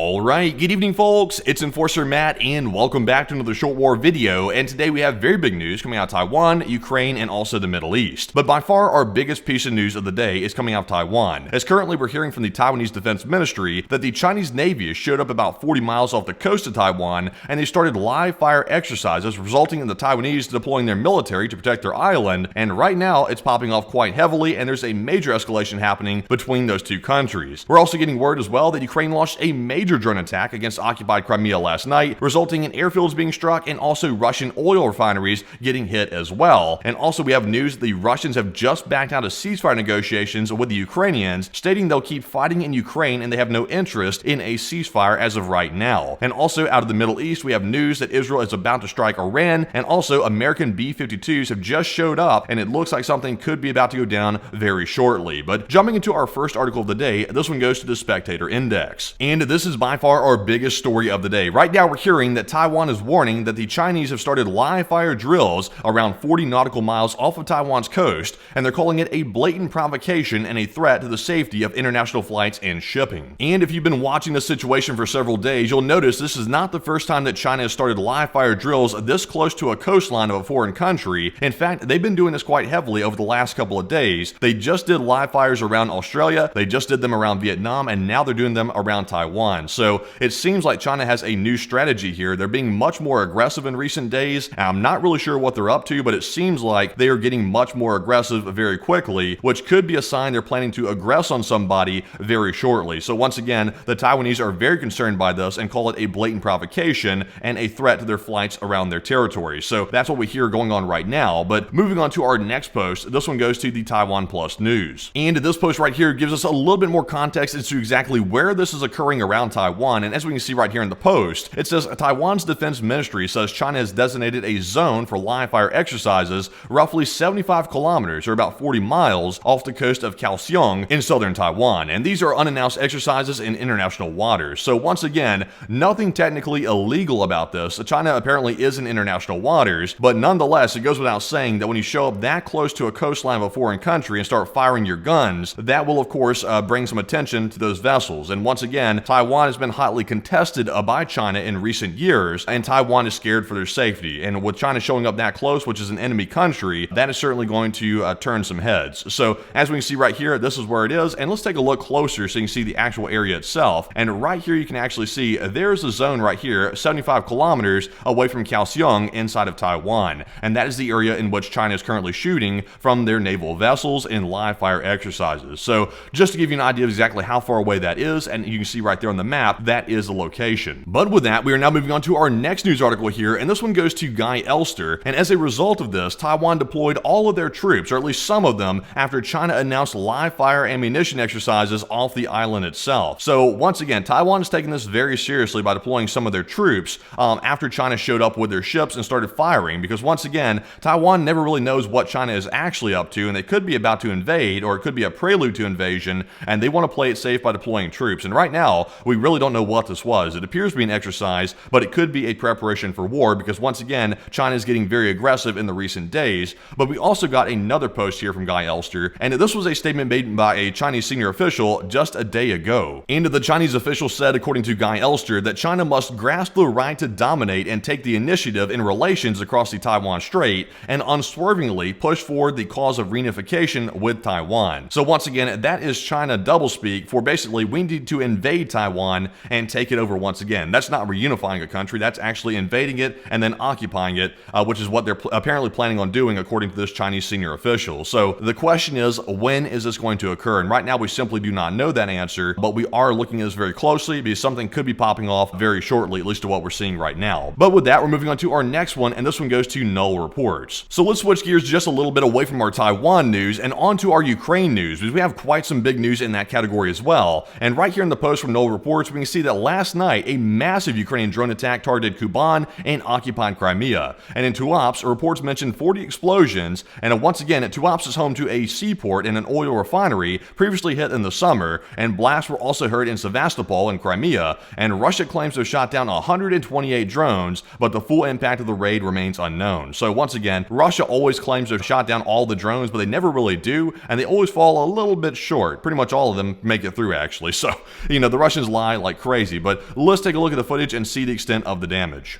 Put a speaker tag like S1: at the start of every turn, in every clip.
S1: Alright, good evening folks, it's Enforcer Matt and welcome back to another Short War video, and today we have very big news coming out of Taiwan, Ukraine, and also the Middle East. But by far our biggest piece of news of the day is coming out of Taiwan, as currently we're hearing from the Taiwanese Defense Ministry that the Chinese Navy has showed up about 40 miles off the coast of Taiwan and they started live fire exercises resulting in the Taiwanese deploying their military to protect their island, and right now it's popping off quite heavily and there's a major escalation happening between those two countries. We're also getting word as well that Ukraine launched a major drone attack against occupied Crimea last night, resulting in airfields being struck and also Russian oil refineries getting hit as well. And also we have news that the Russians have just backed out of ceasefire negotiations with the Ukrainians, stating they'll keep fighting in Ukraine and they have no interest in a ceasefire as of right now. And also out of the Middle East, we have news that Israel is about to strike Iran, and also American B-52s have just showed up and it looks like something could be about to go down very shortly. But jumping into our first article of the day, this one goes to the Spectator Index. And this is by far our biggest story of the day. Right now we're hearing that Taiwan is warning that the Chinese have started live fire drills around 40 nautical miles off of Taiwan's coast, and they're calling it a blatant provocation and a threat to the safety of international flights and shipping. And if you've been watching the situation for several days, you'll notice this is not the first time that China has started live fire drills this close to a coastline of a foreign country. In fact, they've been doing this quite heavily over the last couple of days. They just did live fires around Australia, they just did them around Vietnam, and now they're doing them around Taiwan. So it seems like China has a new strategy here. They're being much more aggressive in recent days. I'm not really sure what they're up to, but it seems like they are getting much more aggressive very quickly, which could be a sign they're planning to aggress on somebody very shortly. So once again, the Taiwanese are very concerned by this and call it a blatant provocation and a threat to their flights around their territory. So that's what we hear going on right now. But moving on to our next post, this one goes to the Taiwan Plus News. And this post right here gives us a little bit more context into exactly where this is occurring around Taiwan. And as we can see right here in the post, it says Taiwan's Defense Ministry says China has designated a zone for live fire exercises roughly 75 kilometers or about 40 miles off the coast of Kaohsiung in southern Taiwan. And these are unannounced exercises in international waters. So once again, nothing technically illegal about this. China apparently is in international waters, but nonetheless, it goes without saying that when you show up that close to a coastline of a foreign country and start firing your guns, that will of course bring some attention to those vessels. And once again, Taiwan has been hotly contested by China in recent years, and Taiwan is scared for their safety. And with China showing up that close, which is an enemy country, that is certainly going to turn some heads. So as we can see right here, this is where it is, and let's take a look closer so you can see the actual area itself. And right here you can actually see there's a zone right here 75 kilometers away from Kaohsiung inside of Taiwan, and that is the area in which China is currently shooting from their naval vessels in live fire exercises. So just to give you an idea of exactly how far away that is, and you can see right there on the map, that is the location. But with that, we are now moving on to our next news article here, and this one goes to Guy Elster. And as a result of this, Taiwan deployed all of their troops, or at least some of them, after China announced live fire ammunition exercises off the island itself. So once again, Taiwan is taking this very seriously by deploying some of their troops after China showed up with their ships and started firing, because once again, Taiwan never really knows what China is actually up to, and they could be about to invade, or it could be a prelude to invasion, and they want to play it safe by deploying troops. And right now, we really don't know what this was. It appears to be an exercise, but it could be a preparation for war, because once again, China is getting very aggressive in the recent days. But we also got another post here from Guy Elster, and this was a statement made by a Chinese senior official just a day ago. And the Chinese official said, according to Guy Elster, that China must grasp the right to dominate and take the initiative in relations across the Taiwan Strait and unswervingly push forward the cause of reunification with Taiwan. So once again, that is China doublespeak for basically we need to invade Taiwan and take it over once again. That's not reunifying a country, that's actually invading it and then occupying it, which is what they're apparently planning on doing according to this Chinese senior official. So the question is, when is this going to occur? And right now we simply do not know that answer, but we are looking at this very closely because something could be popping off very shortly, at least to what we're seeing right now. But with that, we're moving on to our next one, and this one goes to Null Reports. So let's switch gears just a little bit away from our Taiwan news and onto our Ukraine news, because we have quite some big news in that category as well. And right here in the post from Null Reports, we can see that last night a massive Ukrainian drone attack targeted Kuban and occupied Crimea. And in Tuapse, reports mentioned 40 explosions, and once again, Tuapse is home to a seaport and an oil refinery previously hit in the summer, and blasts were also heard in Sevastopol in Crimea, and Russia claims to have shot down 128 drones, but the full impact of the raid remains unknown. So once again, Russia always claims to have shot down all the drones, but they never really do, and they always fall a little bit short. Pretty much all of them make it through, actually. So, the Russians lie fight like crazy. But let's take a look at the footage and see the extent of the damage.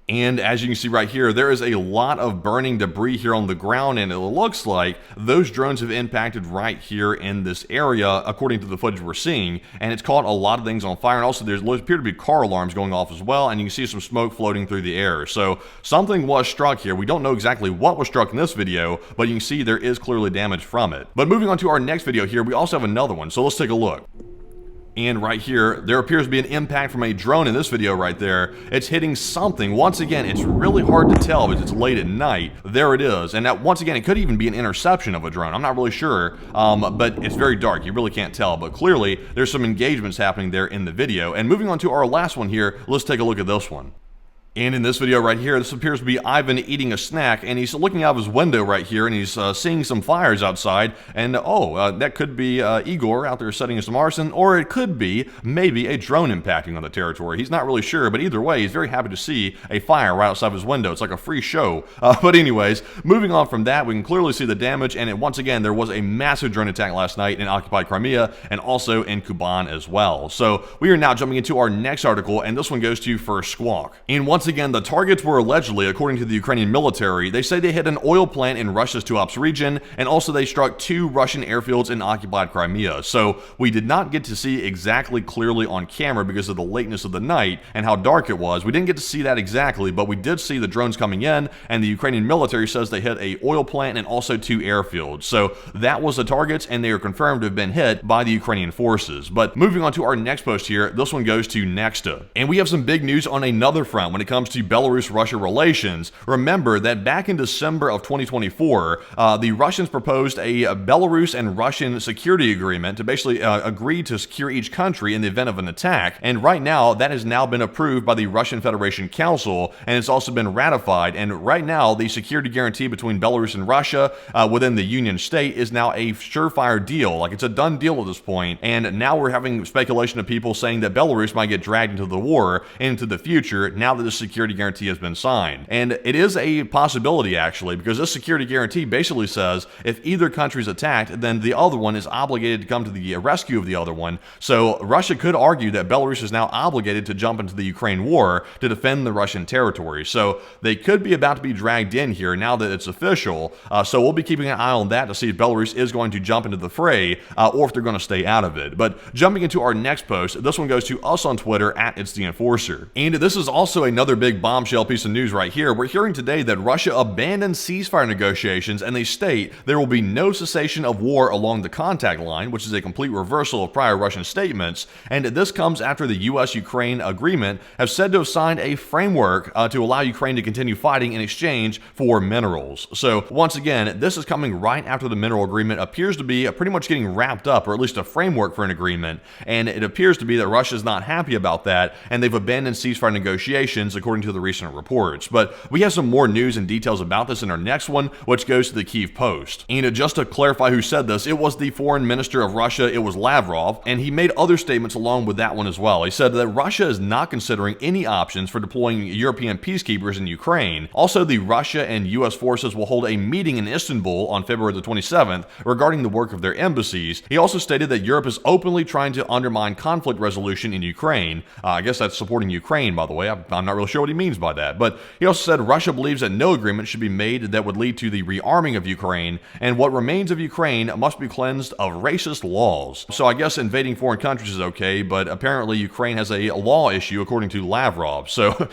S1: And as you can see right here, there is a lot of burning debris here on the ground, and it looks like those drones have impacted right here in this area, according to the footage we're seeing, and it's caught a lot of things on fire, and also there appear to be car alarms going off as well, and you can see some smoke floating through the air. So something was struck here. We don't know exactly what was struck in this video, but you can see there is clearly damage from it. But moving on to our next video here, we also have another one, so let's take a look. And right here, there appears to be an impact from a drone in this video right there. It's hitting something. Once again, it's really hard to tell because it's late at night. There it is. And that, once again, it could even be an interception of a drone. I'm not really sure, but it's very dark. You really can't tell. But clearly, there's some engagements happening there in the video. And moving on to our last one here, let's take a look at this one. And in this video right here, this appears to be Ivan eating a snack, and he's looking out of his window right here, and he's seeing some fires outside, and that could be Igor out there setting some arson, or it could be maybe a drone impacting on the territory. He's not really sure, but either way, he's very happy to see a fire right outside of his window. It's like a free show. But anyways, moving on from that, we can clearly see the damage, and once again, there was a massive drone attack last night in occupied Crimea, and also in Kuban as well. So we are now jumping into our next article, and this one goes to First Squawk. And once again, the targets were allegedly, according to the Ukrainian military, they say they hit an oil plant in Russia's Tuapse region, and also they struck 2 Russian airfields in occupied Crimea. So we did not get to see exactly clearly on camera because of the lateness of the night and how dark it was. We didn't get to see that exactly, but we did see the drones coming in, and the Ukrainian military says they hit a oil plant and also 2 airfields. So that was the targets, and they are confirmed to have been hit by the Ukrainian forces. But moving on to our next post here, this one goes to Nexta. And we have some big news on another front when it comes to Belarus-Russia relations. Remember that back in December of 2024, the Russians proposed a Belarus and Russian security agreement to basically agree to secure each country in the event of an attack. And right now, that has now been approved by the Russian Federation Council, and it's also been ratified. And right now, the security guarantee between Belarus and Russia within the Union state is now a surefire deal. Like, it's a done deal at this point. And now we're having speculation of people saying that Belarus might get dragged into the war into the future now that the security guarantee has been signed. And it is a possibility, actually, because this security guarantee basically says if either country is attacked, then the other one is obligated to come to the rescue of the other one. So Russia could argue that Belarus is now obligated to jump into the Ukraine war to defend the Russian territory. So they could be about to be dragged in here now that it's official. So we'll be keeping an eye on that to see if Belarus is going to jump into the fray or if they're going to stay out of it. But jumping into our next post, this one goes to us on Twitter at It's the Enforcer. And this is also another big bombshell piece of news right here. We're hearing today that Russia abandoned ceasefire negotiations, and they state there will be no cessation of war along the contact line, which is a complete reversal of prior Russian statements. And this comes after the U.S.-Ukraine agreement have said to have signed a framework to allow Ukraine to continue fighting in exchange for minerals. So once again, this is coming right after the mineral agreement appears to be pretty much getting wrapped up, or at least a framework for an agreement. And it appears to be that Russia's not happy about that, and they've abandoned ceasefire negotiations according to the recent reports. But we have some more news and details about this in our next one, which goes to the Kyiv Post. And just to clarify who said this, it was the foreign minister of Russia, it was Lavrov, and he made other statements along with that one as well. He said that Russia is not considering any options for deploying European peacekeepers in Ukraine. Also, the Russia and U.S. forces will hold a meeting in Istanbul on February the 27th regarding the work of their embassies. He also stated that Europe is openly trying to undermine conflict resolution in Ukraine. I guess that's supporting Ukraine, by the way. I'm not really sure what he means by that. But he also said Russia believes that no agreement should be made that would lead to the rearming of Ukraine, and what remains of Ukraine must be cleansed of racist laws. So I guess invading foreign countries is okay, but apparently Ukraine has a law issue according to Lavrov. So,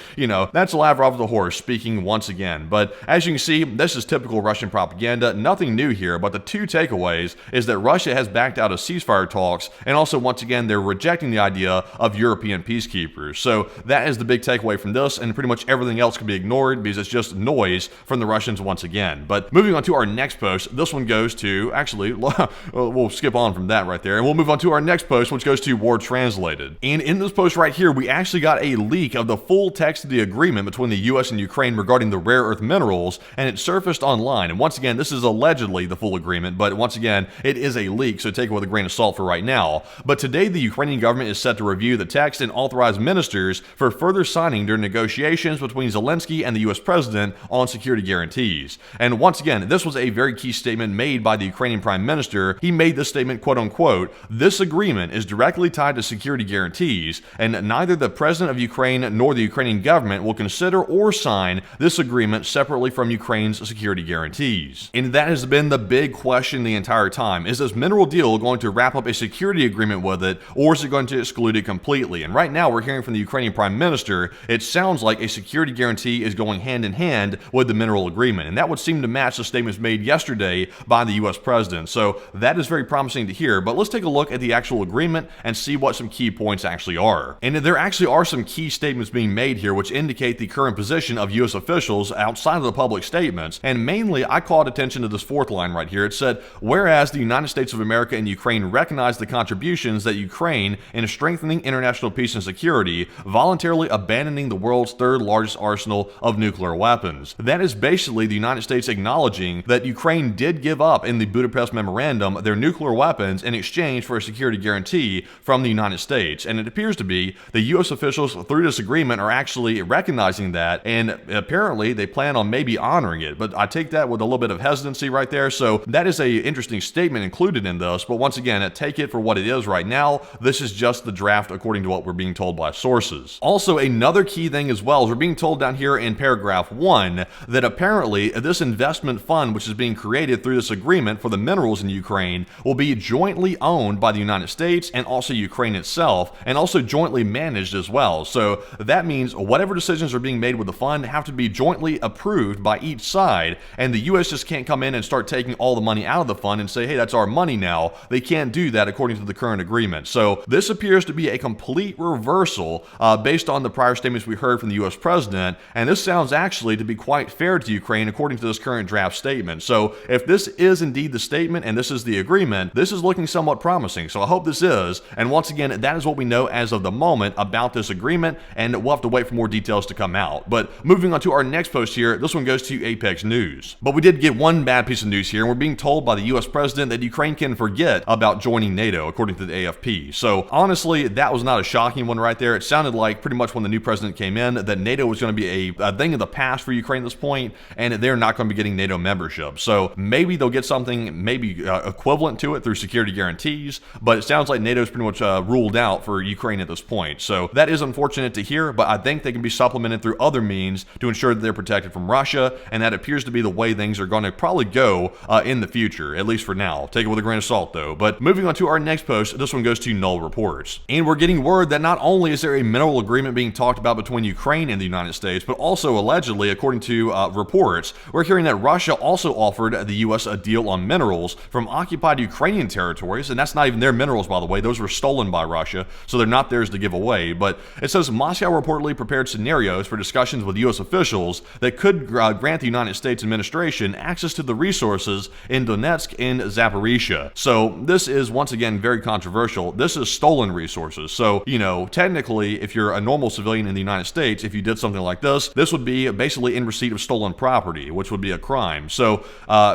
S1: that's Lavrov the horse speaking once again. But as you can see, this is typical Russian propaganda. Nothing new here, but the two takeaways is that Russia has backed out of ceasefire talks, and also once again, they're rejecting the idea of European peacekeepers. So that is the big takeaway from this, and pretty much everything else can be ignored because it's just noise from the Russians once again. But moving on to our next post, this one goes to, actually, we'll skip on from that right there, and we'll move on to our next post, which goes to War Translated. And in this post right here, we actually got a leak of the full text of the agreement between the U.S. and Ukraine regarding the rare earth minerals, and it surfaced online. And once again, this is allegedly the full agreement, but once again, it is a leak, so take it with a grain of salt for right now. But today, the Ukrainian government is set to review the text and authorize ministers for further signing during negotiations between Zelensky and the US president on security guarantees. And once again, this was a very key statement made by the Ukrainian prime minister. He made this statement, quote unquote, "This agreement is directly tied to security guarantees, and neither the president of Ukraine nor the Ukrainian government will consider or sign this agreement separately from Ukraine's security guarantees." And that has been the big question the entire time. Is this mineral deal going to wrap up a security agreement with it, or is it going to exclude it completely? And right now we're hearing from the Ukrainian prime minister, it sounds like a security guarantee is going hand in hand with the mineral agreement. And that would seem to match the statements made yesterday by the US president. So that is very promising to hear. But let's take a look at the actual agreement and see what some key points actually are. And there actually are some key statements being made here which indicate the current position of US officials outside of the public statements. And mainly, I called attention to this fourth line right here. It said, "Whereas the United States of America and Ukraine recognize the contributions that Ukraine in strengthening international peace and security, voluntarily abandoning the world's third largest arsenal of nuclear weapons." That is basically the United States acknowledging that Ukraine did give up in the Budapest Memorandum their nuclear weapons in exchange for a security guarantee from the United States. And it appears to be the U.S. officials through this agreement are actually recognizing that, and apparently they plan on maybe honoring it. But I take that with a little bit of hesitancy right there. So that is a interesting statement included in this. But once again, take it for what it is right now. This is just the draft according to what we're being told by sources. Also, another key thing as well is we're being told down here in paragraph 1 that apparently this investment fund, which is being created through this agreement for the minerals in Ukraine, will be jointly owned by the United States and also Ukraine itself, and also jointly managed as well. So that means whatever decisions are being made with the fund have to be jointly approved by each side, and the U.S. just can't come in and start taking all the money out of the fund and say, hey, that's our money now. They can't do that according to the current agreement. So this appears to be a complete reversal based on the prior statements we heard from the U.S. president, and this sounds actually to be quite fair to Ukraine according to this current draft statement. So if this is indeed the statement and this is the agreement, this is looking somewhat promising. So I hope this is, and once again, that is what we know as of the moment about this agreement, and we'll have to wait for more details to come out. But moving on to our next post here, this one goes to Apex News. But we did get one bad piece of news here, and we're being told by the U.S. president that Ukraine can forget about joining NATO, according to the AFP. So honestly, that was not a shocking one right there. It sounded like pretty much when the new president came in that NATO was going to be a thing of the past for Ukraine at this point, and they're not going to be getting NATO membership. So maybe they'll get something maybe equivalent to it through security guarantees, but it sounds like NATO's pretty much ruled out for Ukraine at this point. So that is unfortunate to hear, but I think they can be supplemented through other means to ensure that they're protected from Russia, and that appears to be the way things are going to probably go in the future, at least for now. Take it with a grain of salt though. But moving on to our next post, this one goes to Null Reports. And we're getting word that not only is there a mineral agreement being talked about between Ukraine and the United States, but also allegedly, according to reports, we're hearing that Russia also offered the U.S. a deal on minerals from occupied Ukrainian territories, and that's not even their minerals, by the way. Those were stolen by Russia, so they're not theirs to give away. But it says Moscow reportedly prepared scenarios for discussions with U.S. officials that could grant the United States administration access to the resources in Donetsk and Zaporizhia. So this is, once again, very controversial. This is stolen resources. So, you know, technically, if you're a normal civilian in the United States, if you did something like this would be basically in receipt of stolen property, which would be a crime. So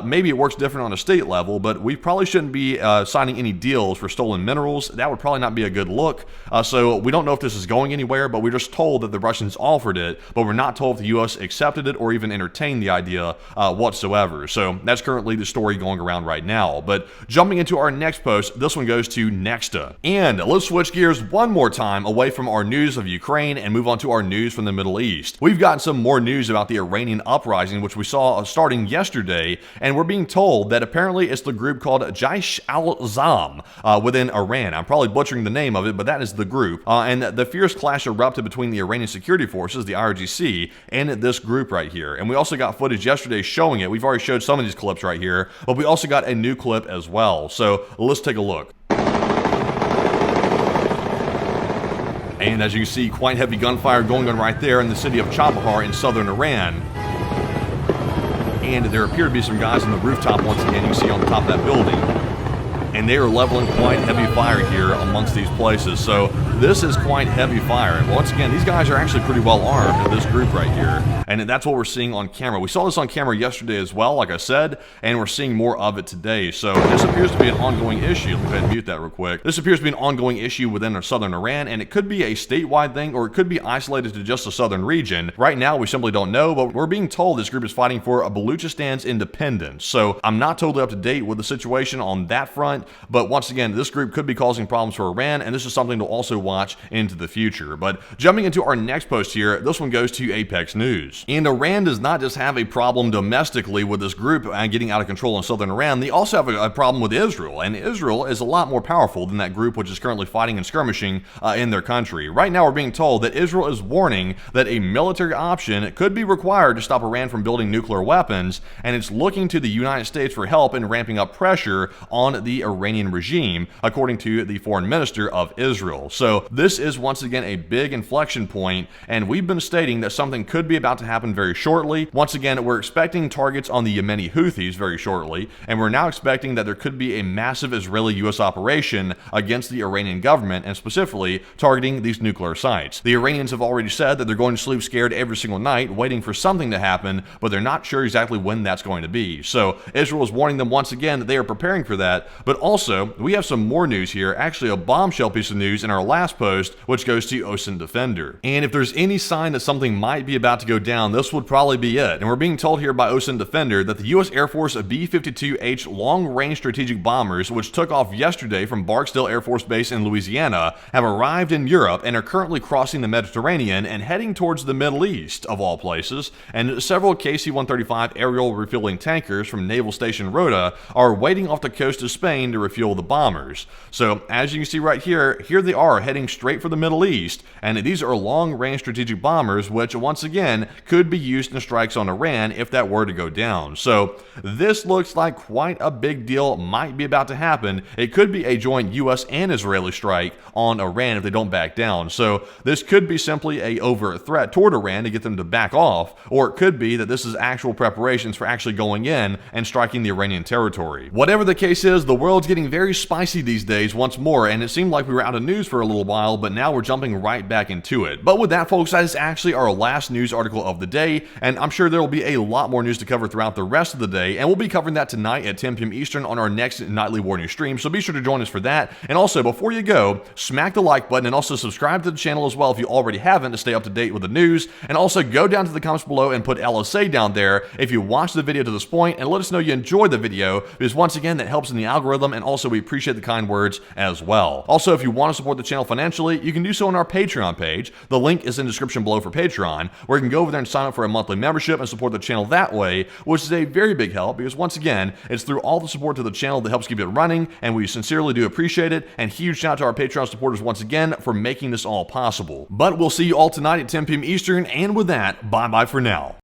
S1: maybe it works different on a state level, but we probably shouldn't be signing any deals for stolen minerals. That would probably not be a good look. So we don't know if this is going anywhere, but we're just told that the Russians offered it, but we're not told if the U.S. accepted it or even entertained the idea whatsoever. So that's currently the story going around right now. But jumping into our next post, this one goes to Nexta. And let's switch gears one more time away from our news of Ukraine and move on to our news from the Middle East. We've gotten some more news about the Iranian uprising, which we saw starting yesterday, and we're being told that apparently it's the group called Jaish al-Zam within Iran. I'm probably butchering the name of it, but that is the group. And the fierce clash erupted between the Iranian security forces, the IRGC, and this group right here. And we also got footage yesterday showing it. We've already showed some of these clips right here, but we also got a new clip as well. So let's take a look. And as you can see, quite heavy gunfire going on right there in the city of Chabahar in southern Iran. And there appear to be some guys on the rooftop once again, you can see on the top of that building. And they are leveling quite heavy fire here amongst these places. So this is quite heavy fire. And once again, these guys are actually pretty well armed, this group right here, and that's what we're seeing on camera. We saw this on camera yesterday as well, like I said, and we're seeing more of it today. So this appears to be an ongoing issue. Let me go ahead and mute that real quick. This appears to be an ongoing issue within southern Iran, and it could be a statewide thing, or it could be isolated to just the southern region. Right now, we simply don't know, but we're being told this group is fighting for a Baluchistan's independence. So I'm not totally up to date with the situation on that front, but once again, this group could be causing problems for Iran, and this is something to also watch into the future. But jumping into our next post here, this one goes to Apex News. And Iran does not just have a problem domestically with this group getting out of control in southern Iran, they also have a problem with Israel, and Israel is a lot more powerful than that group which is currently fighting and skirmishing in their country. Right now, we're being told that Israel is warning that a military option could be required to stop Iran from building nuclear weapons, and it's looking to the United States for help in ramping up pressure on the Iranian regime, according to the foreign minister of Israel. So this is once again a big inflection point, and we've been stating that something could be about to happen very shortly. Once again, we're expecting targets on the Yemeni Houthis very shortly, and we're now expecting that there could be a massive Israeli-US operation against the Iranian government, and specifically targeting these nuclear sites. The Iranians have already said that they're going to sleep scared every single night, waiting for something to happen, but they're not sure exactly when that's going to be. So Israel is warning them once again that they are preparing for that. But also, we have some more news here, actually a bombshell piece of news in our last post, which goes to OSINT Defender. And if there's any sign that something might be about to go down, this would probably be it. And we're being told here by OSINT Defender that the U.S. Air Force B-52H long-range strategic bombers, which took off yesterday from Barksdale Air Force Base in Louisiana, have arrived in Europe and are currently crossing the Mediterranean and heading towards the Middle East, of all places. And several KC-135 aerial refueling tankers from Naval Station Rota are waiting off the coast of Spain to refuel the bombers. So as you can see right here, here they are heading straight for the Middle East, and these are long-range strategic bombers, which once again could be used in strikes on Iran if that were to go down. So this looks like quite a big deal might be about to happen. It could be a joint U.S. and Israeli strike on Iran if they don't back down. So this could be simply a overt threat toward Iran to get them to back off, or it could be that this is actual preparations for actually going in and striking the Iranian territory. Whatever the case is, the world's getting very spicy these days once more, and it seemed like we were out of news for a little while, but now we're jumping right back into it. But with that, folks, that is actually our last news article of the day, and I'm sure there will be a lot more news to cover throughout the rest of the day, and we'll be covering that tonight at 10 p.m. Eastern on our next Nightly War News stream, so be sure to join us for that. And also, before you go, smack the like button and also subscribe to the channel as well if you already haven't to stay up to date with the news, and also go down to the comments below and put LSA down there if you watched the video to this point, and let us know you enjoyed the video, because once again, that helps in the algorithm, and also we appreciate the kind words as well. Also, if you want to support the channel financially, you can do so on our Patreon page. The link is in the description below for Patreon, where you can go over there and sign up for a monthly membership and support the channel that way, which is a very big help, because once again, it's through all the support to the channel that helps keep it running, and we sincerely do appreciate it, and huge shout out to our Patreon supporters once again for making this all possible. But we'll see you all tonight at 10 p.m. Eastern, and with that, bye-bye for now.